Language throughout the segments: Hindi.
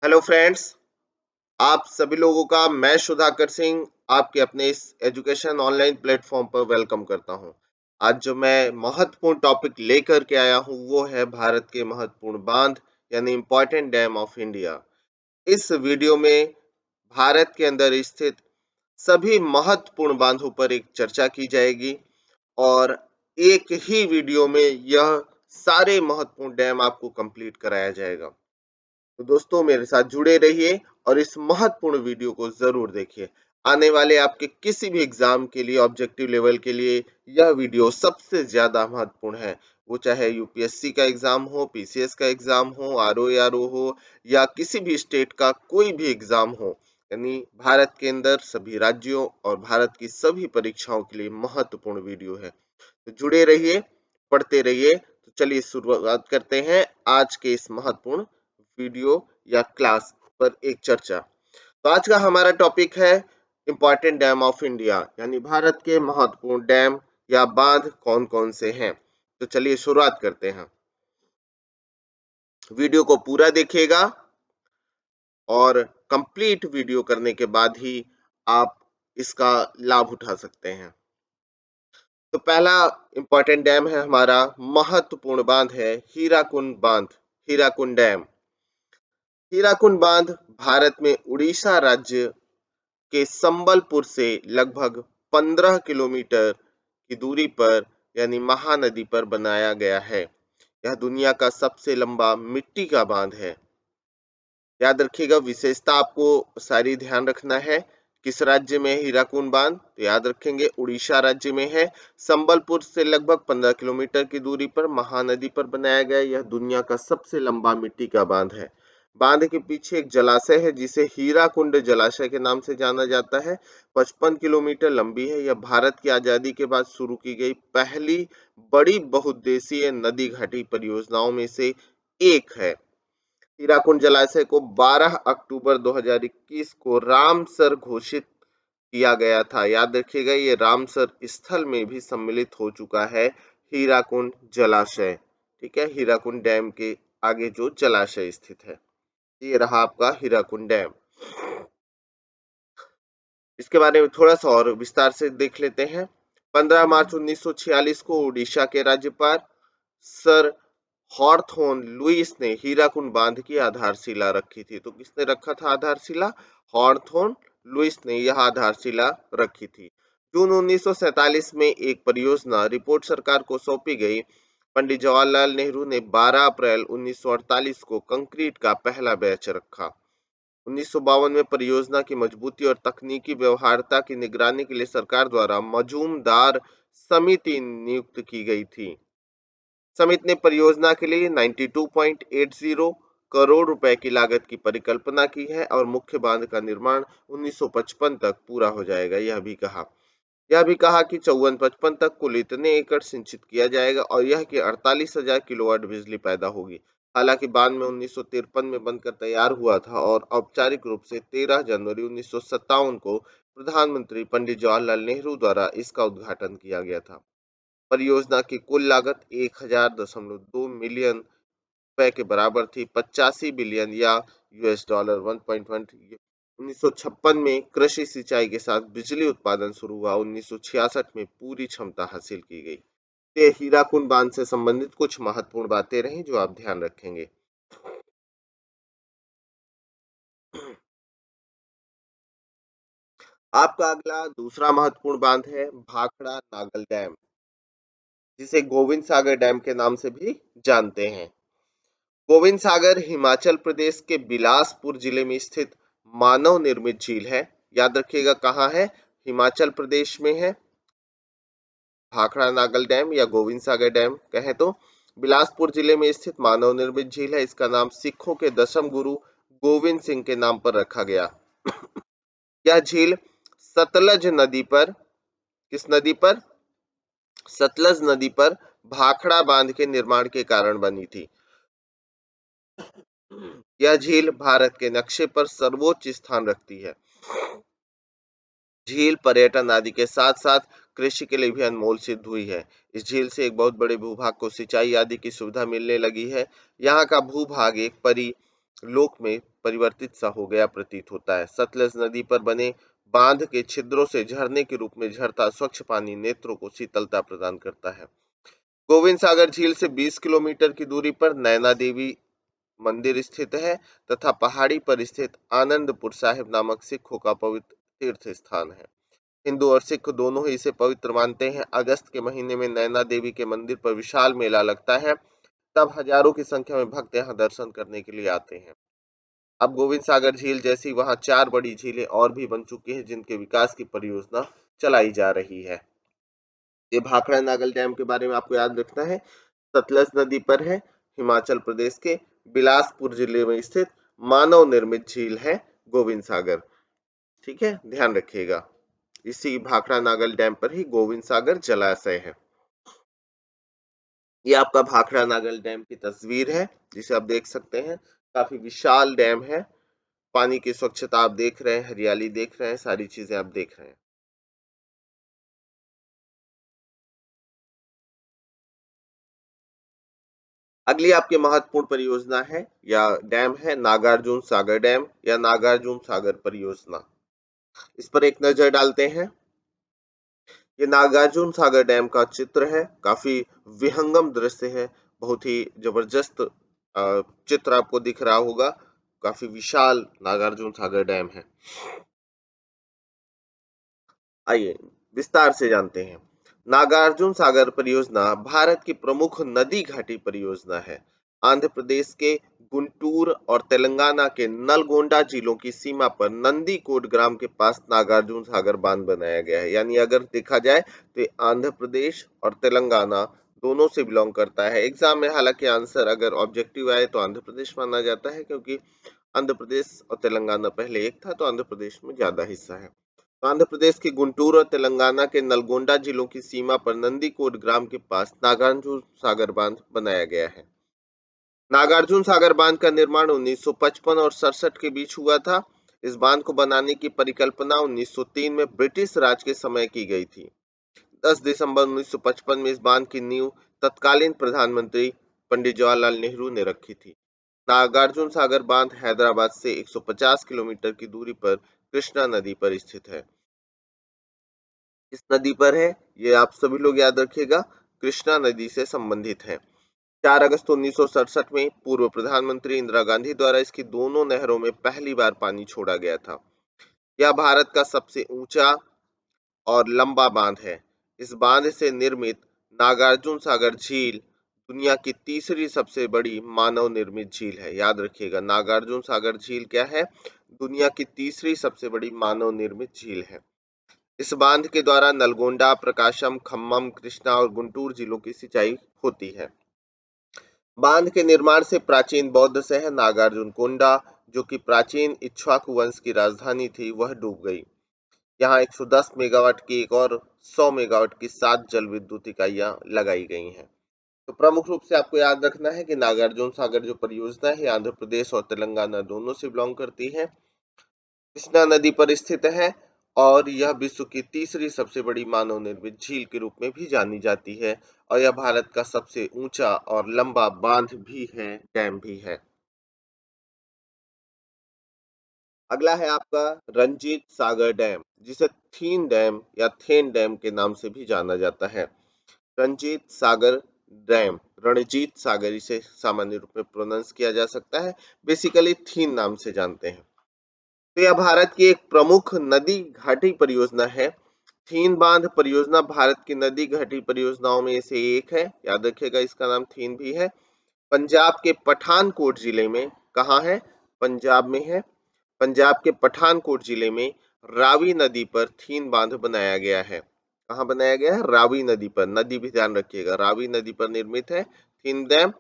हेलो फ्रेंड्स, आप सभी लोगों का मैं सुधाकर सिंह आपके अपने इस एजुकेशन ऑनलाइन प्लेटफॉर्म पर वेलकम करता हूं। आज जो मैं महत्वपूर्ण टॉपिक लेकर के आया हूं वो है भारत के महत्वपूर्ण बांध यानी इम्पोर्टेंट डैम ऑफ इंडिया। इस वीडियो में भारत के अंदर स्थित सभी महत्वपूर्ण बांधों पर एक चर्चा की जाएगी और एक ही वीडियो में यह सारे महत्वपूर्ण डैम आपको कंप्लीट कराया जाएगा। तो दोस्तों मेरे साथ जुड़े रहिए और इस महत्वपूर्ण वीडियो को जरूर देखिए। आने वाले आपके किसी भी एग्जाम के लिए ऑब्जेक्टिव लेवल के लिए यह वीडियो सबसे ज्यादा महत्वपूर्ण है। वो चाहे यूपीएससी का एग्जाम हो, पीसीएस का एग्जाम हो, आरओ हो या किसी भी स्टेट का कोई भी एग्जाम हो, यानी भारत के अंदर सभी राज्यों और भारत की सभी परीक्षाओं के लिए महत्वपूर्ण वीडियो है। तो जुड़े रहिए, पढ़ते रहिए। तो चलिए शुरुआत करते हैं आज के इस महत्वपूर्ण वीडियो या क्लास पर एक चर्चा। तो आज का हमारा टॉपिक है इंपॉर्टेंट डैम ऑफ इंडिया, यानी भारत के महत्वपूर्ण डैम या बांध कौन कौन से हैं। तो चलिए शुरुआत करते हैं। वीडियो को पूरा देखिएगा और कंप्लीट वीडियो करने के बाद ही आप इसका लाभ उठा सकते हैं। तो पहला इंपॉर्टेंट डैम है हमारा, महत्वपूर्ण बांध है हीराकुंड बांध, हीराकुंड डैम। हीराकुंड बांध भारत में उड़ीसा राज्य के संबलपुर से लगभग 15 किलोमीटर की दूरी पर यानी महानदी पर बनाया गया है। यह दुनिया का सबसे लंबा मिट्टी का बांध है। याद रखिएगा, विशेषता आपको सारी ध्यान रखना है। किस राज्य में है हीराकुंड बांध? तो याद रखेंगे उड़ीसा राज्य में है। संबलपुर से लगभग 15 किलोमीटर की दूरी पर महानदी पर बनाया गया यह दुनिया का सबसे लंबा मिट्टी का बांध है। बांध के पीछे एक जलाशय है जिसे हीराकुंड जलाशय के नाम से जाना जाता है। 55 किलोमीटर लंबी है। यह भारत की आजादी के बाद शुरू की गई पहली बड़ी बहुउद्देशीय नदी घाटी परियोजनाओं में से एक है। हीराकुंड जलाशय को 12 अक्टूबर 2021 को रामसर घोषित किया गया था। याद रखिएगा, ये रामसर स्थल में भी सम्मिलित हो चुका है हीराकुंड जलाशय। ठीक है, हीराकुंड डैम के आगे जो जलाशय स्थित है, ये रहा आपका हीराकुंड डैम। इसके बारे में थोड़ा सा और विस्तार से देख लेते हैं। 15 मार्च 1946 को उड़ीसा के राज्यपाल सर हॉर्थोन लुईस ने हीराकुंड बांध की आधारशिला रखी थी। तो किसने रखा था आधारशिला? हॉर्थोन लुईस ने यह आधारशिला रखी थी। जून 1947 में एक परियोजना रिपोर्ट सरकार को सौंपी गई। पंडित जवाहरलाल नेहरू ने 12 अप्रैल 1948 को कंक्रीट का पहला बैच रखा। 1952 में परियोजना की मजबूती और तकनीकी व्यवहार्यता की निगरानी के लिए सरकार द्वारा मजूमदार समिति नियुक्त की गई थी। समिति ने परियोजना के लिए 92.80 करोड़ रुपए की लागत की परिकल्पना की है और मुख्य बांध का निर्माण 1955 तक पूरा हो जाएगा। यह भी कहा कि 54-55 तक कुल इतने एकड़ सिंचित किया जाएगा और यह कि 48,000 किलोवाट बिजली पैदा होगी। हालांकि बांध में 1953 में बनकर तैयार हुआ था और औपचारिक रूप से 13 जनवरी 1957 को प्रधानमंत्री पंडित जवाहरलाल नेहरू द्वारा इसका उद्घाटन किया गया था। परियोजना की कुल लागत 1000.2 मिलियन रुपए के बराबर थी। 85 बिलियन या $1 1.1। 1956 में कृषि सिंचाई के साथ बिजली उत्पादन शुरू हुआ। 1966 में पूरी क्षमता हासिल की गई। ये हीराकुंड बांध से संबंधित कुछ महत्वपूर्ण बातें रही जो आप ध्यान रखेंगे। आपका अगला दूसरा महत्वपूर्ण बांध है भाखड़ा नागल डैम, जिसे गोविंद सागर डैम के नाम से भी जानते हैं। गोविंद सागर हिमाचल प्रदेश के बिलासपुर जिले में स्थित मानव निर्मित झील है। याद रखिएगा कहाँ है? हिमाचल प्रदेश में है। भाखड़ा नागल डैम या गोविंद सागर डैम कहें तो बिलासपुर जिले में स्थित मानव निर्मित झील है। इसका नाम सिखों के दशम गुरु गोविंद सिंह के नाम पर रखा गया। यह झील सतलज नदी पर, किस नदी पर? सतलज नदी पर भाखड़ा बांध के निर्माण के कारण बनी थी। यह झील भारत के नक्शे पर सर्वोच्च स्थान रखती है। झील पर्यटन आदि के साथ साथ कृषि के लिए भी अनमोल सिद्ध हुई है। इस झील से एक बहुत बड़े भूभाग को सिंचाई आदि की सुविधा मिलने लगी है। यहाँ का भूभाग एक परी लोक में परिवर्तित सा हो गया प्रतीत होता है। सतलज नदी पर बने बांध के छिद्रों से झरने के रूप में झरता स्वच्छ पानी नेत्रों को शीतलता प्रदान करता है। गोविंद सागर झील से 20 किलोमीटर की दूरी पर नैना देवी मंदिर स्थित है तथा पहाड़ी पर स्थित आनंदपुर साहिब नामक सिखों का पवित्र तीर्थ स्थान है। हिंदू और सिख दोनों ही इसे पवित्र मानते हैं। अगस्त के महीने में नैना देवी के मंदिर पर विशाल मेला लगता है, तब हजारों की संख्या में भक्त यहाँ दर्शन करने के लिए आते हैं। अब गोविंद सागर झील जैसी वहां 4 बड़ी झीलें और भी बन चुकी हैं, जिनके विकास की परियोजना चलाई जा रही है। ये भाखड़ा नागल डैम के बारे में आपको याद रखना है। सतलज नदी पर है, हिमाचल प्रदेश के बिलासपुर जिले में स्थित मानव निर्मित झील है गोविंद सागर। ठीक है, ध्यान रखिएगा। इसी भाखड़ा नागल डैम पर ही गोविंद सागर जलाशय है। ये आपका भाखड़ा नागल डैम की तस्वीर है, जिसे आप देख सकते हैं। काफी विशाल डैम है। पानी की स्वच्छता आप देख रहे हैं, हरियाली देख रहे हैं, सारी चीजें आप देख रहे हैं। अगली आपकी महत्वपूर्ण परियोजना है या डैम है नागार्जुन सागर डैम या नागार्जुन सागर परियोजना। इस पर एक नजर डालते हैं। ये नागार्जुन सागर डैम का चित्र है। काफी विहंगम दृश्य है। बहुत ही जबरदस्त चित्र आपको दिख रहा होगा। काफी विशाल नागार्जुन सागर डैम है। आइए विस्तार से जानते हैं। नागार्जुन सागर परियोजना भारत की प्रमुख नदी घाटी परियोजना है। आंध्र प्रदेश के गुंटूर और तेलंगाना के नलगोंडा जिलों की सीमा पर नंदीकोट ग्राम के पास नागार्जुन सागर बांध बनाया गया है। यानी अगर देखा जाए तो ये आंध्र प्रदेश और तेलंगाना दोनों से बिलोंग करता है। एग्जाम में हालांकि आंसर अगर ऑब्जेक्टिव आए तो आंध्र प्रदेश माना जाता है, क्योंकि आंध्र प्रदेश और तेलंगाना पहले एक था, तो आंध्र प्रदेश में ज्यादा हिस्सा है। आंध्र प्रदेश के गुंटूर और तेलंगाना के नलगोंडा जिलों की सीमा पर नंदीकोट ग्राम के पास नागार्जुन सागर बांध बनाया गया है। नागार्जुन सागर बांध का निर्माण 1955 और 67 के बीच हुआ था। इस बांध को बनाने की परिकल्पना 1903 में ब्रिटिश राज के समय की गई थी। 10 दिसंबर 1955 में इस बांध की नींव तत्कालीन प्रधानमंत्री पंडित जवाहरलाल नेहरू ने रखी थी। नागार्जुन सागर बांध हैदराबाद से 150 किलोमीटर की दूरी पर कृष्णा नदी पर स्थित है। इस नदी पर है, ये आप सभी लोग याद रखिएगा, कृष्णा नदी से संबंधित है। 4 अगस्त 1967 में पूर्व प्रधानमंत्री इंदिरा गांधी द्वारा इसकी दोनों नहरों में पहली बार पानी छोड़ा गया था। यह भारत का सबसे ऊंचा और लंबा बांध है। इस बांध से निर्मित नागार्जुन सागर झील दुनिया की तीसरी सबसे बड़ी मानव निर्मित झील है। याद रखिएगा, नागार्जुन सागर झील क्या है? दुनिया की तीसरी सबसे बड़ी मानव निर्मित झील है। इस बांध के द्वारा नलगोंडा, प्रकाशम, खम्मम, कृष्णा और गुंटूर जिलों की सिंचाई होती है। बांध के निर्माण से प्राचीन बौद्ध शहर नागार्जुन कोंडा, जो कि प्राचीन इक्ष्वाकु वंश की राजधानी थी, वह डूब गई। यहाँ 110 मेगावाट की एक और 100 मेगावाट की 7 जल विद्युत इकाइयां लगाई गई हैं। तो प्रमुख रूप से आपको याद रखना है कि नागार्जुन सागर जो परियोजना है आंध्र प्रदेश और तेलंगाना दोनों से बिलोंग करती है। कृष्णा नदी पर स्थित है और यह विश्व की तीसरी सबसे बड़ी मानव निर्मित झील के रूप में भी जानी जाती है, और यह भारत का सबसे ऊंचा और लंबा बांध भी है, डैम भी है। अगला है आपका रंजीत सागर डैम, जिसे थीन डैम या थेन डैम के नाम से भी जाना जाता है। रंजीत सागर डैम, रणजीत सागर इसे सामान्य रूप में प्रोनाउंस किया जा सकता है, बेसिकली थीन नाम से जानते हैं। तो यह भारत की एक प्रमुख नदी घाटी परियोजना है। थीन बांध परियोजना भारत की नदी घाटी परियोजनाओं में से एक है। याद रखिएगा, इसका नाम थीन भी है। पंजाब के पठानकोट जिले में, कहाँ है? पंजाब में है। पंजाब के पठानकोट जिले में रावी नदी पर थीन बांध बनाया गया है। कहाँ बनाया गया है? रावी नदी पर। नदी भी ध्यान रखिएगा, रावी नदी पर निर्मित है थीन डैम।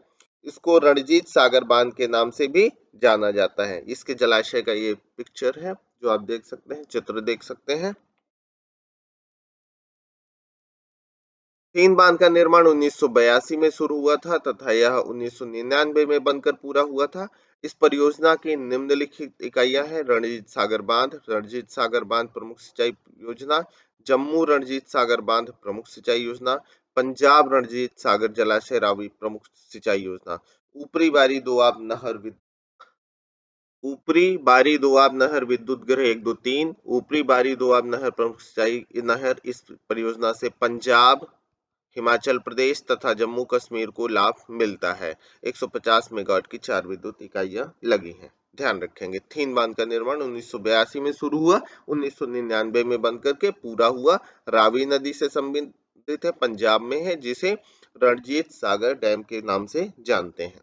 इसको रणजीत सागर बांध के नाम से भी जाना जाता है। इसके जलाशय का ये पिक्चर है जो आप देख सकते हैं, चित्र देख सकते हैं। तीन बांध का निर्माण 1982 में शुरू हुआ था तथा यह 1999 में बनकर पूरा हुआ था। इस परियोजना की निम्नलिखित इकाइयां हैं: रणजीत सागर बांध प्रमुख सिंचाई योजना, जम्मू रणजीत सागर बांध प्रमुख सिंचाई योजना, पंजाब रणजीत सागर जलाशय रावी प्रमुख सिंचाई योजना। ऊपरी बारी दो आप नहर ऊपरी बारी दोआब नहर विद्युत गृह 1, 2, 3। ऊपरी बारी दोआब नहर प्रमुख सिंचाई नहर। इस परियोजना से पंजाब, हिमाचल प्रदेश तथा जम्मू कश्मीर को लाभ मिलता है। 150 मेगावाट की 4 विद्युत इकाइयां लगी हैं। ध्यान रखेंगे। थीन बांध का निर्माण 1982 में शुरू हुआ, 1999 में बंद करके पूरा हुआ। रावी नदी से संबंधित है, पंजाब में है, जिसे रणजीत सागर डैम के नाम से जानते हैं।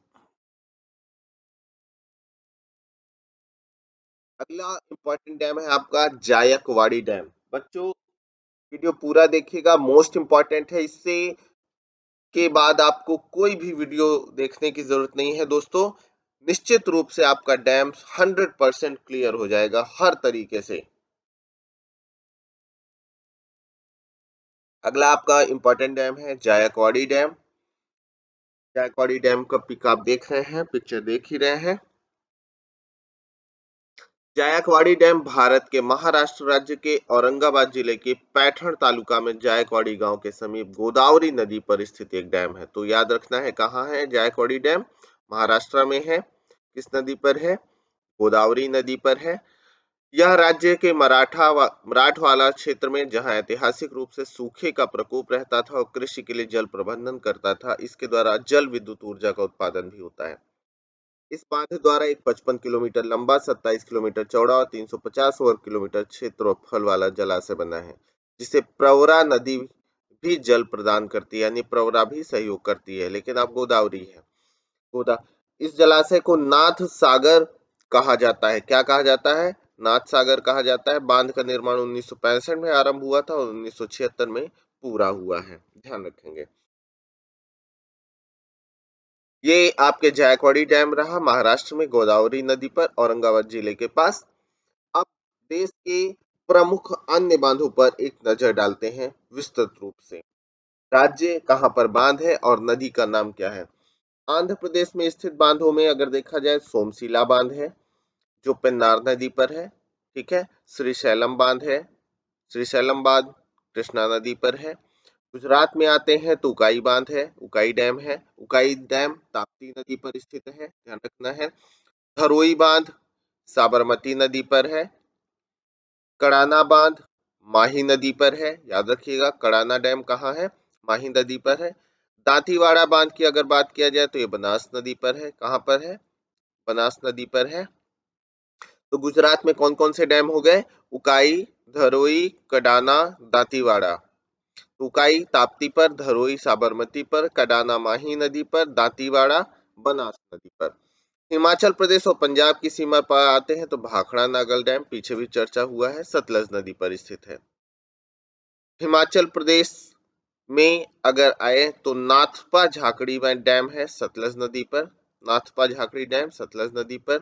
अगला इंपॉर्टेंट डैम है आपका जायकवाड़ी डैम। बच्चों वीडियो पूरा देखिएगा, मोस्ट इंपॉर्टेंट है। इससे के बाद आपको कोई भी वीडियो देखने की जरूरत नहीं है दोस्तों। निश्चित रूप से आपका डैम 100% क्लियर हो जाएगा हर तरीके से। अगला आपका इंपॉर्टेंट डैम है जायकवाड़ी डैम। जायकवाड़ी डैम का पिक आप देख रहे हैं, पिक्चर देख ही रहे हैं। जायकवाड़ी डैम भारत के महाराष्ट्र राज्य के औरंगाबाद जिले के पैठण तालुका में जायकवाड़ी गांव के समीप गोदावरी नदी पर स्थित एक डैम है। तो याद रखना है कहाँ है जायकवाड़ी डैम, महाराष्ट्र में है। किस नदी पर है? गोदावरी नदी पर है। यह राज्य के मराठवाला क्षेत्र में, जहां ऐतिहासिक रूप से सूखे का प्रकोप रहता था और कृषि के लिए जल प्रबंधन करता था, इसके द्वारा जल विद्युत ऊर्जा का उत्पादन भी होता है। इस बांध द्वारा एक 55 किलोमीटर लंबा, 27 किलोमीटर चौड़ा और 350 वर्ग किलोमीटर क्षेत्रफल वाला जलाशय बना है, जिसे प्रवरा नदी भी जल प्रदान करती है, यानी प्रवरा भी सहयोग करती है, लेकिन अब गोदावरी है। गोदा इस जलाशय को नाथ सागर कहा जाता है। क्या कहा जाता है? नाथ सागर कहा जाता है। बांध का निर्माण 1965 में आरंभ हुआ था और 1976 में पूरा हुआ है। ध्यान रखेंगे। ये आपके जायकवाड़ी डैम रहा, महाराष्ट्र में गोदावरी नदी पर, औरंगाबाद जिले के पास। अब देश के प्रमुख अन्य बांधों पर एक नजर डालते हैं विस्तृत रूप से। राज्य कहाँ पर बांध है और नदी का नाम क्या है? आंध्र प्रदेश में स्थित बांधों में अगर देखा जाए, सोमशिला बांध है जो पेन्नार नदी पर है। ठीक है। श्रीशैलम बांध है, श्रीशैलम बांध कृष्णा नदी पर है। गुजरात में आते हैं तो उकाई बांध है, उकाई डैम है। उकाई डैम ताप्ती नदी पर स्थित है, ध्यान रखना है। धरोई बांध साबरमती नदी पर है। कड़ाना बांध माही नदी पर है, याद रखिएगा। कड़ाना डैम कहाँ है? माही नदी पर है। दांतीवाड़ा बांध की अगर बात किया जाए तो ये बनास नदी पर है। कहाँ पर है? बनास नदी पर है। तो गुजरात में कौन कौन से डैम हो गए? उकाई, धरोई, कडाना, दांतीवाड़ा। उकाई ताप्ती पर, धरोई साबरमती पर, कडाना माही नदी पर, दांतीवाड़ा बनास नदी पर। हिमाचल प्रदेश और पंजाब की सीमा पर आते हैं तो भाखड़ा नागल डैम, पीछे भी चर्चा हुआ है, सतलज नदी पर स्थित है। हिमाचल प्रदेश में अगर आए तो नाथपा झाकड़ी में डैम है सतलज नदी पर। नाथपा झाकड़ी डैम सतलज नदी पर।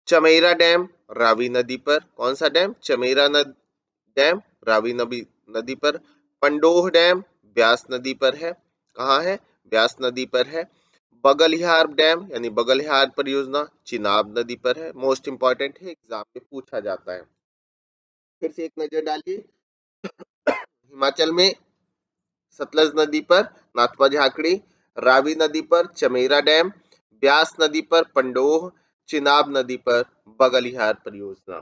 चमेरा डैम रावी नदी पर। कौन सा डैम? चमेरा डैम रावी नदी पर। पंडोह डैम ब्यास नदी पर है। कहाँ है? ब्यास नदी पर है। बगलिहार डैम यानी बगलिहार परियोजना चिनाब नदी पर है। मोस्ट इंपॉर्टेंट है, एग्जाम में पूछा जाता है। फिर से एक नजर डालिए। हिमाचल में सतलज नदी पर नाथपा झाकड़ी, रावी नदी पर चमेरा डैम, ब्यास नदी पर पंडोह, चिनाब नदी पर बगलिहार परियोजना।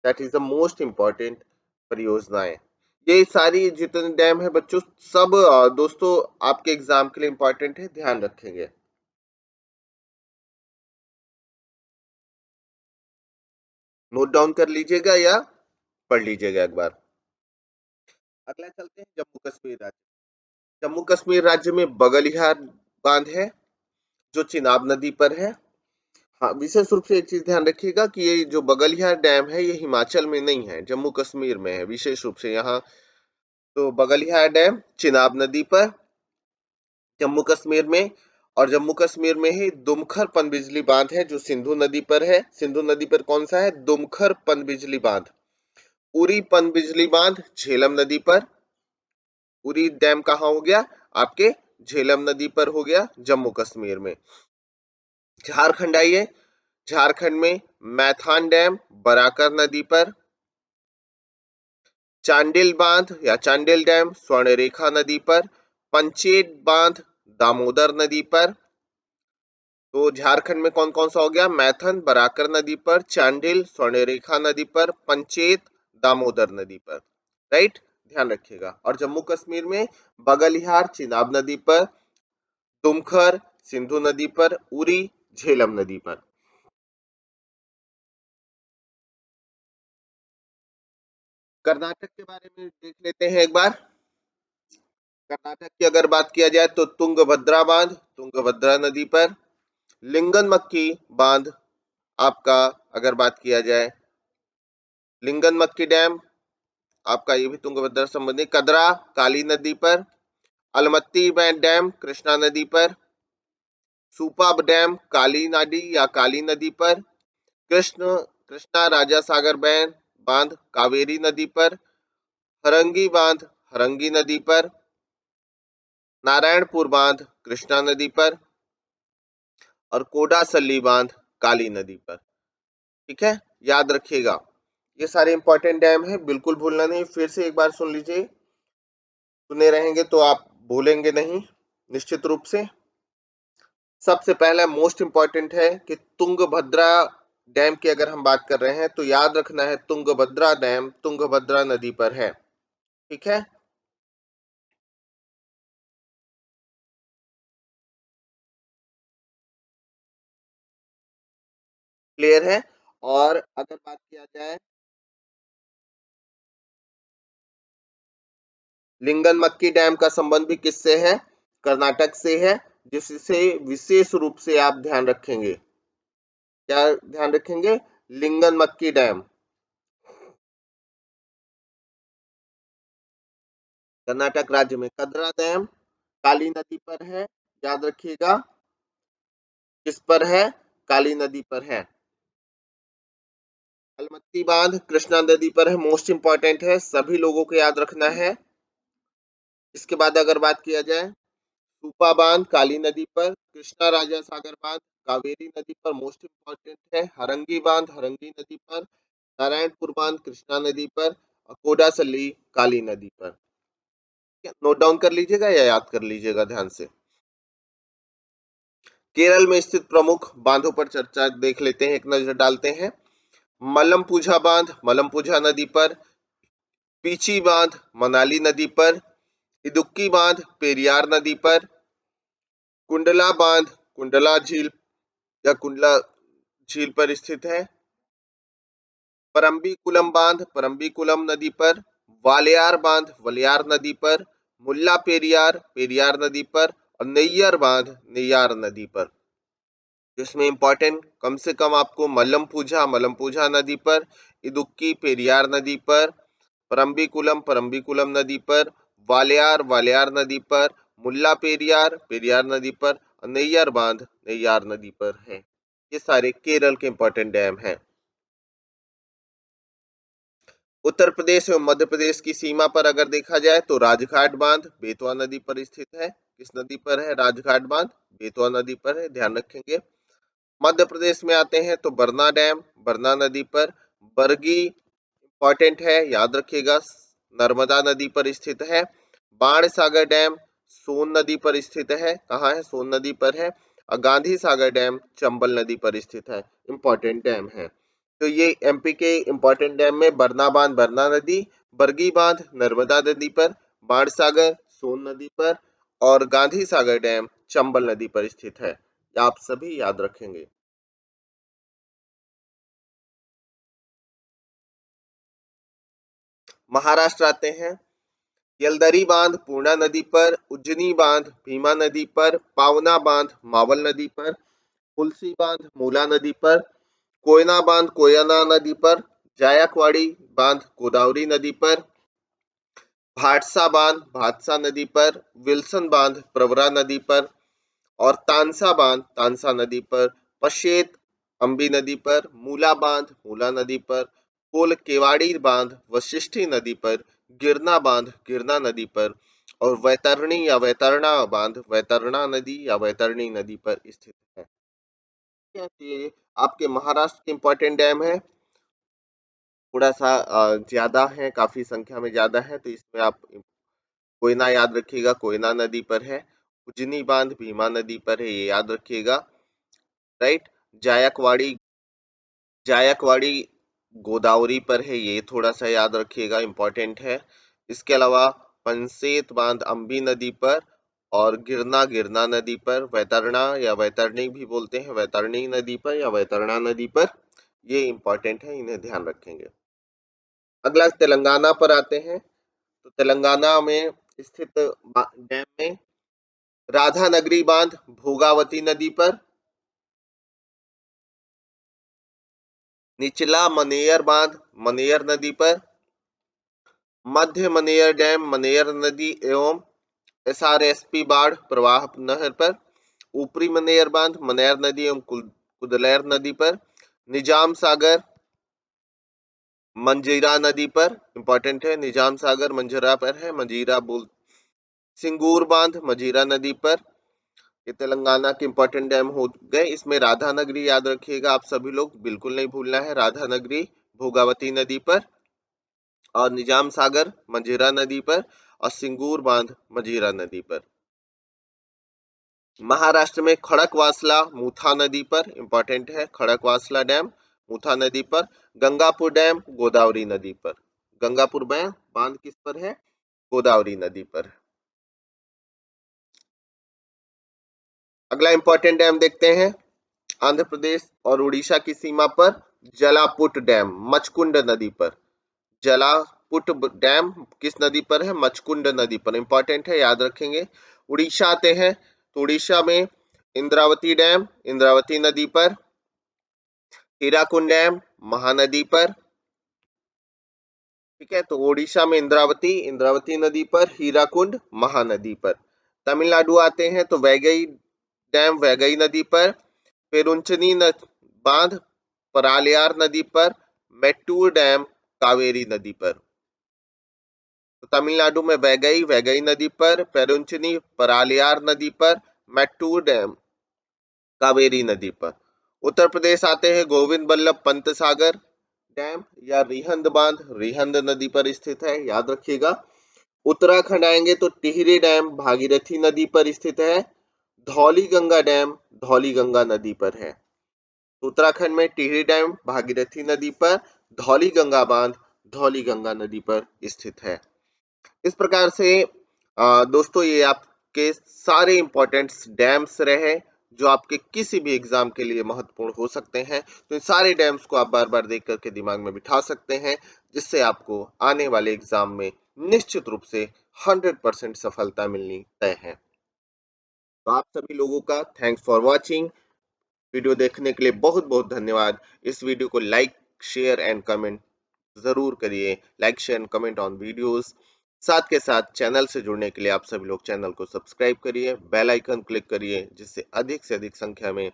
That is the most important परियोजनाएं। ये सारी जितने डैम है बच्चों, सब दोस्तों आपके एग्जाम के लिए इंपॉर्टेंट है, ध्यान रखेंगे। नोट डाउन कर लीजिएगा या पढ़ लीजिएगा एक बार। अगला चलते हैं जम्मू कश्मीर राज्य। जम्मू कश्मीर राज्य में बगलिहार बांध है जो चिनाब नदी पर है। हाँ, विशेष रूप से एक चीज ध्यान रखिएगा कि ये जो बगलिहार डैम है ये हिमाचल में नहीं है, जम्मू कश्मीर में है। विशेष रूप से यहाँ तो बगलिहार डैम चिनाब नदी पर जम्मू कश्मीर में, और जम्मू कश्मीर में ही दुमखर पनबिजली बांध है जो सिंधु नदी पर है। सिंधु नदी पर कौन सा है? दुमखर पनबिजली बांध। उरी पनबिजली बांध झेलम नदी पर। उरी डैम कहाँ हो गया? आपके झेलम नदी पर हो गया, जम्मू कश्मीर में। झारखंड आइए। झारखंड में मैथान डैम बराकर नदी पर। चांडिल बांध या चांडिल डैम स्वर्णरेखा नदी पर। पंचेत बांध दामोदर नदी पर। तो झारखंड में कौन कौन सा हो गया? मैथन बराकर नदी पर, चांडिल स्वर्णरेखा नदी पर, पंचेत दामोदर नदी पर। राइट, ध्यान रखिएगा। और जम्मू कश्मीर में बगलिहार चिनाब नदी पर, तुमखर सिंधु नदी पर, उरी झेलम नदी पर। कर्नाटक के बारे में देख लेते हैं एक बार। कर्नाटक की अगर बात किया जाए तो तुंगभद्रा बांध तुंगभद्रा नदी पर, लिंगन मक्की बांध आपका अगर बात किया जाए, लिंगन मक्की डैम आपका ये भी तुंगभद्रा संबंधी, कदरा काली नदी पर, अलमत्ती डैम कृष्णा नदी पर, सुपा डैम काली नदी या काली नदी पर, कृष्णा राजा सागर बांध कावेरी नदी पर, हरंगी बांध हरंगी नदी पर, नारायणपुर बांध कृष्णा नदी पर, और कोडासल्ली बांध काली नदी पर। ठीक है, याद रखिएगा, ये सारे इंपॉर्टेंट डैम है, बिल्कुल भूलना नहीं। फिर से एक बार सुन लीजिए, सुने रहेंगे तो आप भूलेंगे नहीं निश्चित रूप से। सबसे पहला मोस्ट इंपॉर्टेंट है कि तुंगभद्रा डैम की अगर हम बात कर रहे हैं तो याद रखना है तुंगभद्रा डैम तुंगभद्रा नदी पर है। ठीक है, क्लियर है। और अगर बात किया जाए लिंगन मक्की डैम का संबंध भी किससे है? कर्नाटक से है, जिससे विशेष रूप से आप ध्यान रखेंगे। क्या ध्यान रखेंगे? लिंगन मक्की डैम कर्नाटक राज्य में, कदरा डैम काली नदी पर है, याद रखिएगा। किस पर है? काली नदी पर है। अलमत्ती बांध कृष्णा नदी पर है, मोस्ट इंपॉर्टेंट है, सभी लोगों को याद रखना है। इसके बाद अगर बात किया जाए, सूपा बांध काली नदी पर, कृष्णा राजा सागर बांध कावेरी नदी पर, मोस्ट इंपॉर्टेंट है। हरंगी बांध हरंगी नदी पर, नारायणपुर बांध कृष्णा नदी पर, और कोडासल्ली काली नदी पर। नोट डाउन कर लीजिएगा या याद कर लीजिएगा ध्यान से। केरल में स्थित प्रमुख बांधों पर चर्चा देख लेते हैं, एक नजर डालते हैं। मलमपुझा बांध मलमपुझा नदी पर, पीची बांध मनाली नदी पर, इदुक्की बांध पेरियार नदी पर, कुंडला बांध कुंडला झील या कुंडला झील पर स्थित है, परम्बिकुलम बांध परम्बिकुलम नदी पर, वालियार बांध वलियार नदी पर, मुल्ला पेरियार पेरियार नदी पर, और नैयर बांध नैयार नदी पर। जिसमें इंपॉर्टेंट कम से कम आपको मलमपुझा नदी पर, इदुक्की पेरियार नदी पर, परम्बिकुलम नदी पर, वालियार वालियार नदी पर, मुल्ला पेरियार पेरियार नदी पर, और नैयर बांध नैयार नदी पर है। ये सारे केरल के इंपॉर्टेंट डैम हैं। उत्तर प्रदेश एवं मध्य प्रदेश की सीमा पर अगर देखा जाए तो राजघाट बांध बेतवा नदी पर स्थित है। किस नदी पर है? राजघाट बांध बेतवा नदी पर है, ध्यान रखेंगे। मध्य प्रदेश में आते हैं तो बरना डैम बरना नदी पर, बरगी इंपॉर्टेंट है, याद रखिएगा, नर्मदा नदी पर स्थित है। बाण सागर डैम सोन नदी पर स्थित है, कहाँ है? सोन नदी पर है। और गांधी सागर डैम चंबल नदी पर स्थित है, इंपॉर्टेंट डैम है। तो ये एमपी के इंपॉर्टेंट डैम में बरना बांध बरना नदी, बरगी बांध नर्मदा नदी पर, बाण सागर सोन नदी पर, और गांधी सागर डैम चंबल नदी पर स्थित है। आप सभी याद रखेंगे। महाराष्ट्र आते हैं। यलदरी बांध पूर्णा नदी पर, उज्जनी बांध भीमा नदी पर, पावना बांध मावल नदी पर, तुलसी बांध मूला नदी पर, कोयना बांध कोयना नदी पर, जायकवाड़ी बांध गोदावरी नदी पर, भाटसा बांध भादसा नदी पर, विल्सन बांध प्रवरा नदी पर, और तानसा बांध तानसा नदी पर, पशेत अंबी नदी पर, मूला बांध मूला नदी पर, कोल केवाड़ी बांध वशिष्ठी नदी पर, गिरना बांध गिरना नदी पर, और वैतरणी या वैतरणा बांध वैतरणा नदी या वैतरणी नदी पर स्थित है। ठीक है, तो ये आपके महाराष्ट्र के इंपॉर्टेंट डैम है। थोड़ा सा ज्यादा है, काफी संख्या में ज्यादा है, तो इसमें आप कोयना याद रखिएगा, कोयना नदी पर है। उजनी बांध भीमा नदी पर है, ये याद रखिएगा। राइट। जायकवाड़ी, जायकवाड़ी गोदावरी पर है, ये थोड़ा सा याद रखिएगा, इंपॉर्टेंट है। इसके अलावा पंसेत बांध अम्बी नदी पर, और गिरना गिरना नदी पर, वैतरणा या वैतरणी भी बोलते हैं, वैतरणी नदी पर या वैतरणा नदी पर, ये इंपॉर्टेंट है, इन्हें ध्यान रखेंगे। अगला तेलंगाना पर आते हैं। तो तेलंगाना में स्थित डैम में राधानगरी बांध भोगावती नदी पर, निचला मनेयर बांध मनेयर नदी पर, मध्य मनेयर डैम मनेयर नदी एवं एसआरएसपी बाढ़ प्रवाह नहर पर, ऊपरी मनेयर बांध मनेयर नदी एवं कुदलेर नदी पर, निजाम सागर मंजीरा नदी पर, इंपॉर्टेंट है, निजाम सागर मंजीरा पर है, मंजीरा बोल, सिंगूर बांध मंजीरा नदी पर। ये तेलंगाना के इंपॉर्टेंट डैम हो गए। इसमें राधानगरी याद रखिएगा आप सभी लोग, बिल्कुल नहीं भूलना है, राधानगरी भोगावती नदी पर, और निजाम सागर मंजीरा नदी पर, और सिंगूर बांध मंजीरा नदी पर। महाराष्ट्र में खड़कवासला मूथा नदी पर, इंपॉर्टेंट है, खड़कवासला डैम मूथा नदी पर, गंगापुर डैम गोदावरी नदी पर। गंगापुर में बांध किस पर है? गोदावरी नदी पर। अगला इंपॉर्टेंट डैम देखते हैं। आंध्र प्रदेश और उड़ीसा की सीमा पर जलापुट डैम मचकुंड नदी पर। जलापुट डैम किस नदी पर है? मचकुंड नदी पर, इंपॉर्टेंट है, याद रखेंगे। उड़ीसा आते हैं, तो उड़ीसा में इंद्रावती डैम इंद्रावती नदी पर, हीराकुंड डैम महानदी पर। ठीक है, तो ओडिशा में इंद्रावती इंद्रावती नदी पर, हीराकुंड महानदी पर। तमिलनाडु आते हैं, तो वैगई डैम वैगई नदी पर, पेरुंचनी बांध परालियार नदी पर, मेट्टूर डैम कावेरी नदी पर। तो तमिलनाडु में वैगई वैगई नदी पर, पेरुंचनी परालियार नदी पर, मेट्टूर डैम कावेरी नदी पर। उत्तर प्रदेश आते हैं, गोविंद बल्लभ पंत सागर डैम या रिहंद बांध रिहंद नदी पर स्थित है, याद रखिएगा। उत्तराखंड आएंगे तो टिहरी डैम भागीरथी नदी पर स्थित है, धौली गंगा डैम धौली गंगा नदी पर है। उत्तराखंड में टिहरी डैम भागीरथी नदी पर, धौली गंगा बांध धौली गंगा नदी पर स्थित है। इस प्रकार से दोस्तों ये आपके सारे इंपॉर्टेंट डैम्स रहे जो आपके किसी भी एग्जाम के लिए महत्वपूर्ण हो सकते हैं। तो इन सारे डैम्स को आप बार बार देख करके दिमाग में बिठा सकते हैं, जिससे आपको आने वाले एग्जाम में निश्चित रूप से 100% सफलता मिलनी तय है। तो आप सभी लोगों का थैंक्स फॉर वॉचिंग। वीडियो देखने के लिए बहुत बहुत धन्यवाद। इस वीडियो को लाइक शेयर एंड कमेंट जरूर करिए, like share and comment on videos. साथ के साथ चैनल से जुड़ने के लिए आप सभी लोग चैनल को सब्सक्राइब करिए, बेल आइकन क्लिक करिए, जिससे अधिक से अधिक संख्या में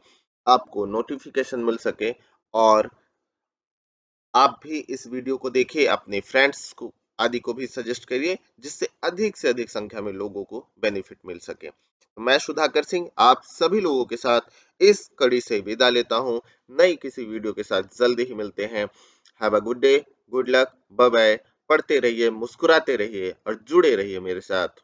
आपको नोटिफिकेशन मिल सके, और आप भी इस वीडियो को देखिए, अपने फ्रेंड्स को आदि को भी सजेस्ट करिए, जिससे अधिक से अधिक संख्या में लोगों को बेनिफिट मिल सके। तो मैं सुधाकर सिंह आप सभी लोगों के साथ इस कड़ी से विदा लेता हूं। नई किसी वीडियो के साथ जल्दी ही मिलते हैं। Have a good day, good luck, bye bye. पढ़ते रहिए, मुस्कुराते रहिए और जुड़े रहिए मेरे साथ।